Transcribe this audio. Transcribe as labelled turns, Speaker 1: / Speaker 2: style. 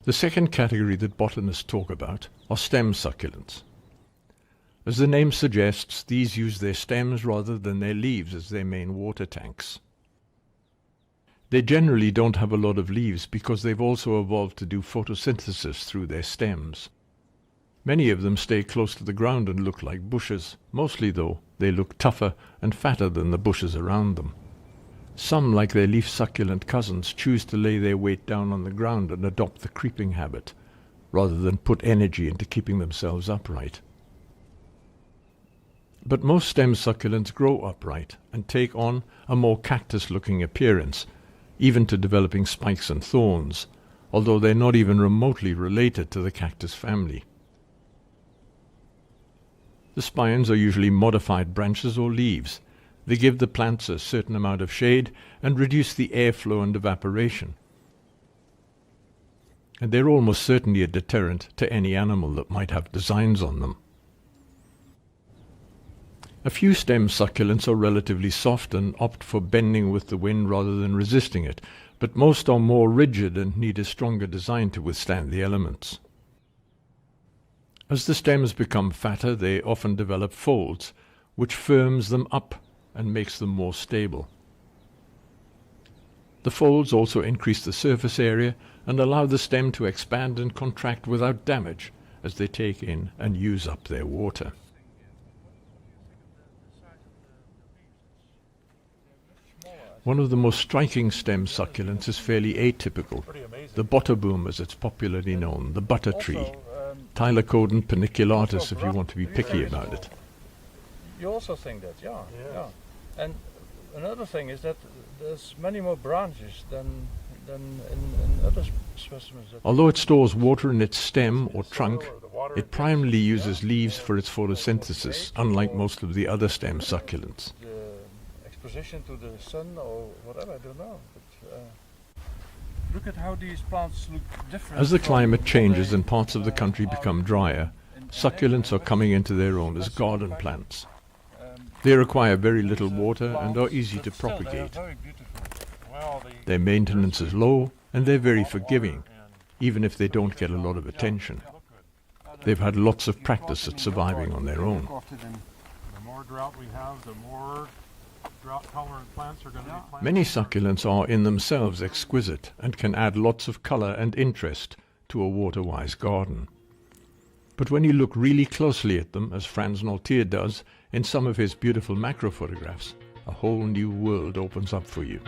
Speaker 1: The second category that botanists talk about are stem succulents. As the name suggests, these use their stems rather than their leaves as their main water tanks. They generally don't have a lot of leaves because they've also evolved to do photosynthesis through their stems. Many of them stay close to the ground and look like bushes. Mostly, though, they look tougher and fatter than the bushes around them. Some, like their leaf succulent cousins, choose to lay their weight down on the ground and adopt the creeping habit, rather than put energy into keeping themselves upright. But most stem succulents grow upright and take on a more cactus-looking appearance, even to developing spikes and thorns, although they're not even remotely related to the cactus family. The spines are usually modified branches or leaves. They give the plants a certain amount of shade and reduce the airflow and evaporation. And they're almost certainly a deterrent to any animal that might have designs on them. A few stem succulents are relatively soft and opt for bending with the wind rather than resisting it, but most are more rigid and need a stronger design to withstand the elements. As the stems become fatter, they often develop folds, which firms them up and makes them more stable. The folds also increase the surface area and allow the stem to expand and contract without damage as they take in and use up their water. One of the most striking stem succulents is fairly atypical, the butterboom as it's popularly known, the butter tree. Tylocoden paniculatus if you want to be picky about it.
Speaker 2: You also think that, yeah. And another thing is that there's many more branches than in other specimens.
Speaker 1: Although it stores water in its stem or trunk, it primarily uses leaves for its photosynthesis, unlike most of the other stem succulents.
Speaker 2: The exposition to the sun or whatever, I don't know. But, look at how these plants look different.
Speaker 1: As the climate changes and parts of the country become drier, succulents are coming into their own as garden plants. They require very little water and are easy to propagate. Their maintenance is low and they're very forgiving, even if they don't get a lot of attention. They've had lots of practice at surviving on their own.
Speaker 3: The more drought we have, the more drought-tolerant plants are going to be planted.
Speaker 1: Many succulents are in themselves exquisite and can add lots of color and interest to a water-wise garden. But when you look really closely at them, as Frans Nolteer does in some of his beautiful macro photographs, a whole new world opens up for you.